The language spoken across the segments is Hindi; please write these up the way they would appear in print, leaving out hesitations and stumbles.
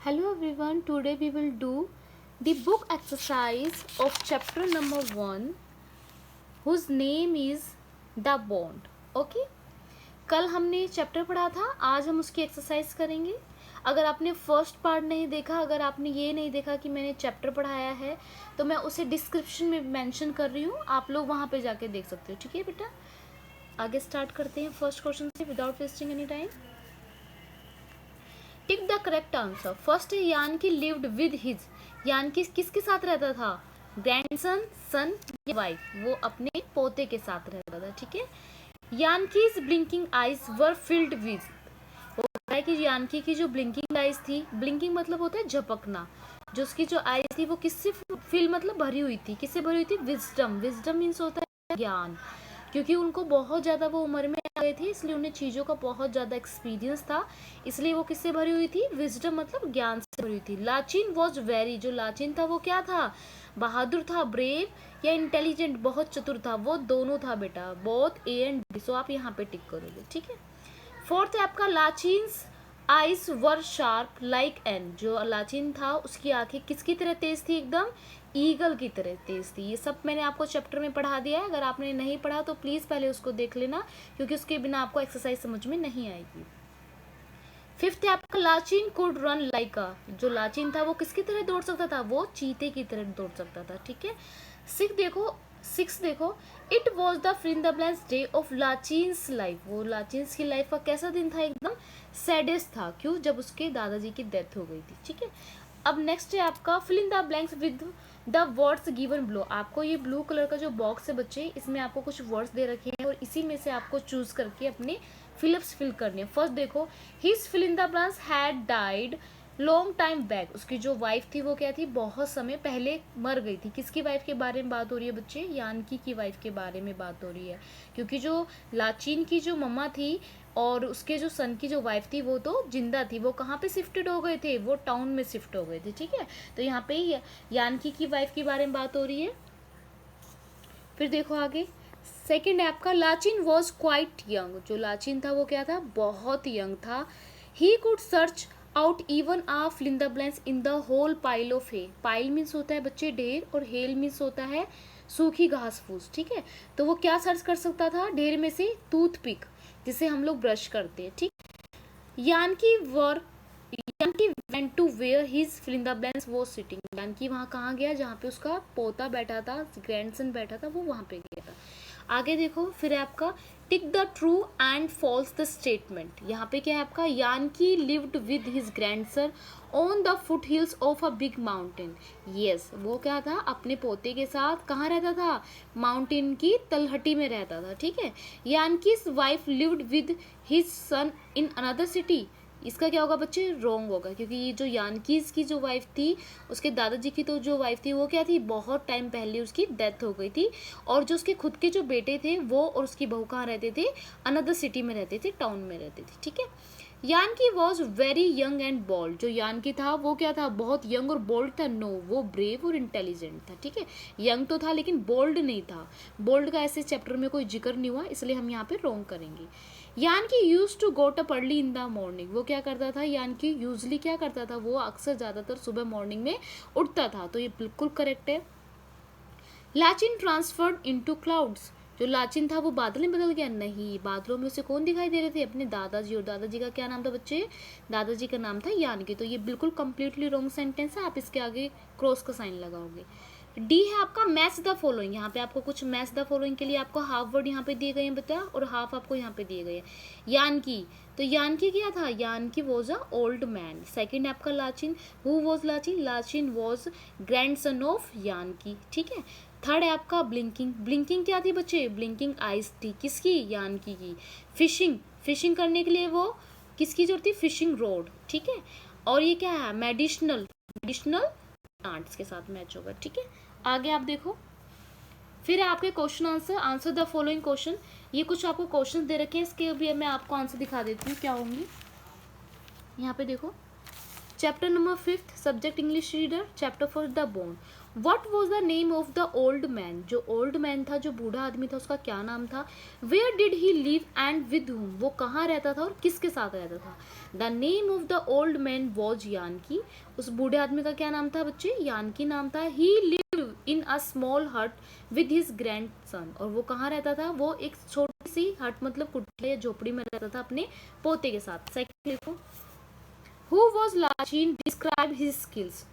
Hello everyone, today we will do the book exercise of chapter number 1 whose name is The Bond. Okay? कल हमने चैप्टर पढ़ा था, आज हम उसकी एक्सरसाइज करेंगे। अगर आपने फर्स्ट पार्ट नहीं देखा, अगर आपने ये नहीं देखा कि मैंने चैप्टर पढ़ाया है तो मैं उसे डिस्क्रिप्शन में मेंशन कर रही हूँ, आप लोग वहाँ पे जाके देख सकते हो। ठीक है बेटा, आगे स्टार्ट करते हैं फर्स्ट क्वेश्चन से without wasting any time. Tick the correct answer. First है यानकी लिव्ड विद हिज, यानकी किसके साथ रहता था? ग्रैंडसन, सन या वाइफ, वो अपने पोते के साथ रहता था। ठीक है। Yanki's blinking eyes were filled with, वो कह रहा है कि यानकी की जो ब्लिंकिंग आइज थी, ब्लिंकिंग मतलब होता है झपकना, जो उसकी जो आइज थी वो किससे फिल मतलब भरी हुई थी, किससे भरी हुई थी? विजडम। विजडम मीन्स होता है ज्ञान, क्योंकि उनको बहुत ज़्यादा वो उम्र में आ गए थे, इसलिए उन्हें चीज़ों का बहुत ज़्यादा एक्सपीरियंस था, इसलिए वो किससे भरी हुई थी? विजडम मतलब ज्ञान से भरी हुई थी। लाचिन वॉज वेरी, जो लाचिन था वो क्या था? बहादुर था, ब्रेव या इंटेलिजेंट, बहुत चतुर था, वो दोनों था बेटा, बोथ ए एंड बी। सो आप यहाँ पे टिक करोगे। ठीक है। फोर्थ है आपका Lachin's eyes were sharp like an, जो लाचिन था उसकी आंखें किसकी तरह तेज थी? एकदम ईगल की तरह तेज थी। ये सब मैंने आपको चैप्टर में पढ़ा दिया है, अगर आपने नहीं पढ़ा तो प्लीज़ पहले उसको देख लेना, क्योंकि उसके बिना आपको एक्सरसाइज समझ में नहीं आएगी। फिफ्थ है आपका लाचिन कुड रन लाइक अ, जो लाचिन था वो किसकी तरह दौड़ सकता था? वो चीते की तरह दौड़ सकता था। ठीक है। सिक्स देखो, it was the fill in the blanks day of Lachin's life, वो लाचिन्स की लाइफ का कैसा दिन था? एकदम सैडेस्ट था। क्यों? जब उसके दादाजी की डेथ हो गई थी। ठीक है। अब नेक्स्ट है आपका fill in the blanks with the words given below. आपको ये ब्लू कलर का जो बॉक्स है बच्चे, इसमें आपको कुछ वर्ड्स दे रखे हैं और इसी में से आपको चूज करके अपने फिलअप्स फिल करने हैं। फर्स्ट देखो, his fill in the blanks had died long time back, उसकी जो वाइफ थी वो क्या थी? बहुत समय पहले मर गई थी। किसकी वाइफ के बारे में बात हो रही है बच्चे? यानकी की वाइफ के बारे में बात हो रही है, क्योंकि जो लाचिन की जो मम्मा थी और उसके जो सन की जो वाइफ थी वो तो जिंदा थी। वो कहाँ पे शिफ्टेड हो गए थे? वो टाउन में शिफ्ट हो गए थे। ठीक है। तो यहाँ पे यानकी की वाइफ के बारे में बात हो रही है। फिर देखो आगे, सेकेंड है आपका लाचिन वॉज क्वाइट यंग, जो लाचिन था वो क्या था? बहुत यंग था। He could search out even a fill in the blanks in the whole pile of hay. Pile means होता है बच्चे ढेर, और हेल मीन्स होता है सूखी घास फूस। ठीक है। तो वो क्या सर्च कर सकता था ढेर में से? टूथपिक, जिसे हम लोग ब्रश करते हैं। ठीक। यानकी went to where his fill in the blanks was sitting, यानकी वहाँ कहाँ गया? जहाँ पे उसका पोता बैठा था, ग्रैंडसन बैठा था, वो वहाँ पे गया था। आगे देखो, फिर है आपका tick the true and false the statement. यहाँ पे क्या है आपका? Yanki lived with his grandson on the foothills of a big mountain. Yes, वो क्या था? अपने पोते के साथ कहाँ रहता था? माउंटेन की तलहटी में रहता था। ठीक है। Yanki's wife lived with his son in another city, इसका क्या होगा बच्चे? रॉन्ग होगा, क्योंकि ये जो यानकीज की जो वाइफ थी, उसके दादाजी की तो जो वाइफ थी वो क्या थी? बहुत टाइम पहले उसकी डेथ हो गई थी, और जो उसके खुद के जो बेटे थे वो और उसकी बहू कहाँ रहते थे? अनदर सिटी में रहते थे, टाउन में रहते थे। ठीक है। Yanki was very young and bold, जो यानकी था वो क्या था? बहुत यंग और बोल्ड था। नो, वो ब्रेव और इंटेलिजेंट था। ठीक है। यंग तो था लेकिन बोल्ड नहीं था। बोल्ड का ऐसे चैप्टर में कोई जिक्र नहीं हुआ, इसलिए हम यहाँ पे रॉन्ग करेंगे। Yanki use to got up early in the morning, वो क्या करता था? यानकी यूजली क्या करता था? वो अक्सर ज़्यादातर सुबह मॉर्निंग में उठता था। तो ये बिल्कुल करेक्ट है। लाचिन ट्रांसफर्ड इनटू क्लाउड्स, जो लाचिन था वो बादल में बदल गया? नहीं, बादलों में उसे कौन दिखाई दे रहे थे? अपने दादाजी। और दादाजी का क्या नाम था बच्चे? दादाजी का नाम था यानकी। तो ये बिल्कुल कंप्लीटली रॉन्ग सेंटेंस है, आप इसके आगे क्रॉस का साइन लगाओगे। डी है आपका मैच द फॉलोइंग। यहाँ पे आपको कुछ मैच द फॉलोइंग के लिए आपको हाफ वर्ड यहाँ पे दिए गए हैं बेटा, और हाफ आपको यहाँ पे दिए गए हैं। यानकी, तो यानकी क्या था? Yanki was a old man. Second है आपका Lachin, who was Lachin? Lachin was grandson of Yanki. ठीक है। थर्ड है आपका ब्लिंकिंग। ब्लिंकिंग क्या थी बच्चे? ब्लिंकिंग आइज थी, किसकी? यानकी की। फिशिंग, फिशिंग करने के लिए वो किसकी जरूरत थी? Fishing road. ठीक है। और ये क्या है? मेडिसिनल, मेडिसिनल प्लांट्स के साथ मैच होगा। ठीक है। आगे आप देखो, फिर है आपके question answer. Answer the following question. ये कुछ आपको क्वेश्चन दे रखे हैं, इसके भी मैं आपको आंसर दिखा देती हूँ क्या होंगे। यहाँ पे देखो, chapter number 5, subject English reader, chapter 4 the bone. What was the name of the old man, जो ओल्ड मैन था, जो बूढ़ा आदमी था, उसका क्या नाम था। Where did he live and with whom, वो कहाँ रहता था और किसके साथ रहता था। The name of the old man was Yanki, उस बूढ़े आदमी का क्या नाम था बच्चे, यानकी नाम था। ही लिव्ड इन अ स्मॉल हट विद हिज ग्रैंड सन, और वो कहाँ रहता था, वो एक छोटी सी हट मतलब कुटिया या झोपड़ी में रहता था अपने पोते के साथ। सेकंड देखो, who was Lachin, describe his skills,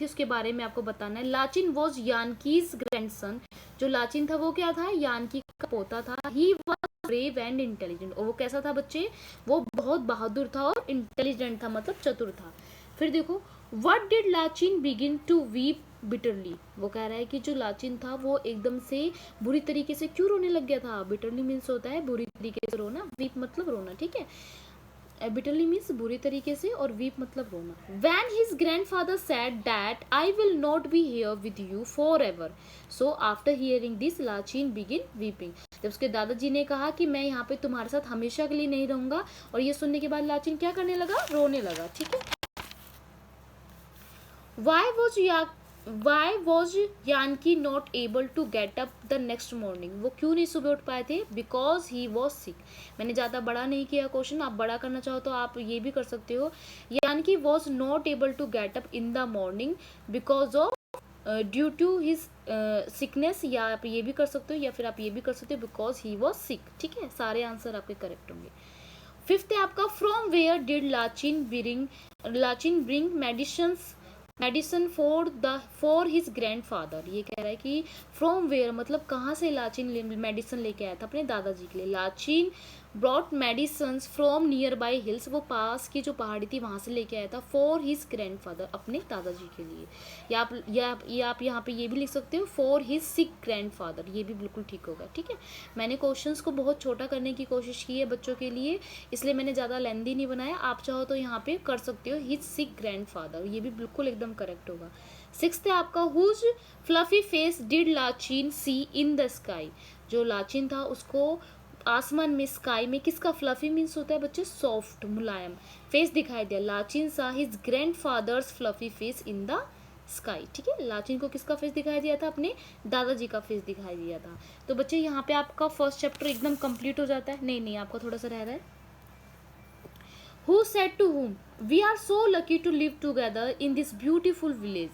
उसके बारे में आपको बताना है। लाचिन वॉज यानकीज ग्रैंडसन, जो लाचिन था वो क्या था, यानकी का पोता था। He was brave and intelligent, और वो कैसा था बच्चे, वो बहुत बहादुर था और इंटेलिजेंट था, मतलब चतुर था। फिर देखो, what did Lachin begin to weep bitterly, वो कह रहा है कि जो लाचिन था वो एकदम से बुरी तरीके से क्यों रोने लग गया था। बिटरली मीन्स होता है बुरी तरीके से रोना, वीप मतलब रोना, ठीक है। बिटरली मीन्स बुरी तरीके से, और वीप मतलब रोना। When his grandfather said that I will not be here with you forever, so after hearing this Lachin begin weeping, जब उसके दादाजी ने कहा कि मैं यहाँ पे तुम्हारे साथ हमेशा के लिए नहीं रहूंगा, और ये सुनने के बाद लाचिन क्या करने लगा, रोने लगा, ठीक है। Why was Yanki not able to get up the next morning, वो क्यों नहीं सुबह उठ पाए थे, बिकॉज ही वॉज सिक। मैंने ज़्यादा बड़ा नहीं किया क्वेश्चन, आप बड़ा करना चाहो तो आप ये भी कर सकते हो। Yanki was not able to get up in the morning because of due to his sickness, या आप ये भी कर सकते हो, या फिर आप ये भी कर सकते हो बिकॉज ही वॉज सिक, ठीक है। सारे आंसर आपके करेक्ट होंगे। फिफ्थ है आपका, from where did Lachin bring medicine for his grandfather, ये कह रहा है कि फ्रॉम वेयर मतलब कहाँ से लाचिन मेडिसन लेके आया था अपने दादाजी के लिए। Lachin brought medicine from nearby hills, वो पास की जो पहाड़ी थी वहाँ से लेके आया था। फॉर हिज ग्रैंडफादर, अपने दादाजी के लिए। या आप यहाँ पे ये भी लिख सकते हो फॉर हिज सिक ग्रैंडफादर, ये भी बिल्कुल ठीक होगा, ठीक है। मैंने क्वेश्चंस को बहुत छोटा करने की कोशिश की है बच्चों के लिए, इसलिए मैंने ज़्यादा लेंदी नहीं बनाया। आप चाहो तो यहाँ पे कर सकते हो हिज सिक ग्रैंडफादर, ये भी बिल्कुल एकदम करेक्ट होगा। सिक्स्थ है आपका, whose fluffy face did Lachin see in the sky, जो लाचिन था उसको आसमान में, स्काई में, किसका, फ्लफी मीन्स होता है बच्चे सॉफ्ट मुलायम, फेस दिखाई दिया। लाचिन सा his grandfathers fluffy face in the sky, ठीक है। लाचिन को किसका फेस दिखाई दिया था, अपने दादाजी का फेस दिखाई दिया था। तो बच्चे यहाँ पे आपका फर्स्ट चैप्टर एकदम कंप्लीट हो जाता है। नहीं आपका थोड़ा सा रह रहा है। Who said to whom, we are so lucky to live together in this beautiful village,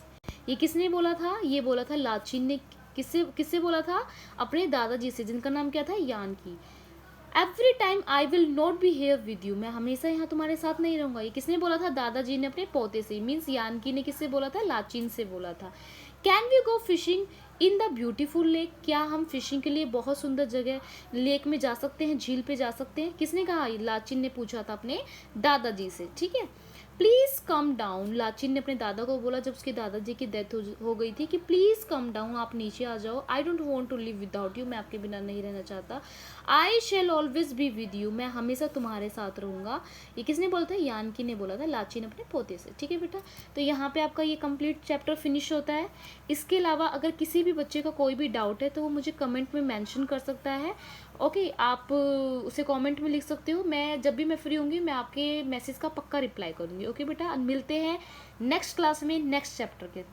ये किसने बोला था, ये बोला था लाचिन ने। किससे बोला था, अपने दादाजी से, जिनका नाम क्या था, Yanki. Every time I will not be here with you, मैं हमेशा यहाँ तुम्हारे साथ नहीं रहूंगा, ये किसने बोला था, दादाजी ने अपने पोते से, मीन्स यानकी ने किससे बोला था, लाचिन से बोला था। Can we go fishing in the beautiful lake, क्या हम फिशिंग के लिए बहुत सुंदर जगह लेक में जा सकते हैं, झील पे जा सकते हैं, किसने कहा, लाचिन ने पूछा था अपने दादाजी से, ठीक है। प्लीज कम डाउन, लाचिन ने अपने दादा को बोला जब उसके दादाजी की डेथ हो गई थी कि प्लीज कम डाउन, आप नीचे आ जाओ। I don't want to live without you, मैं आपके बिना नहीं रहना चाहता। I shall always be with you, मैं हमेशा तुम्हारे साथ रहूंगा, ये किसने बोला था, यानकी ने बोला था, लाचिन अपने पोते से, ठीक है बेटा। तो यहाँ पे आपका ये कंप्लीट चैप्टर फिनिश होता है। इसके अलावा अगर किसी भी बच्चे का कोई भी डाउट है तो वो मुझे कमेंट में मेंशन कर सकता है, ओके। आप उसे कमेंट में लिख सकते हो, मैं जब भी मैं फ्री होंगी मैं आपके मैसेज का पक्का रिप्लाई करूँगी, ओके बेटा। मिलते हैं नेक्स्ट क्लास में नेक्स्ट चैप्टर के।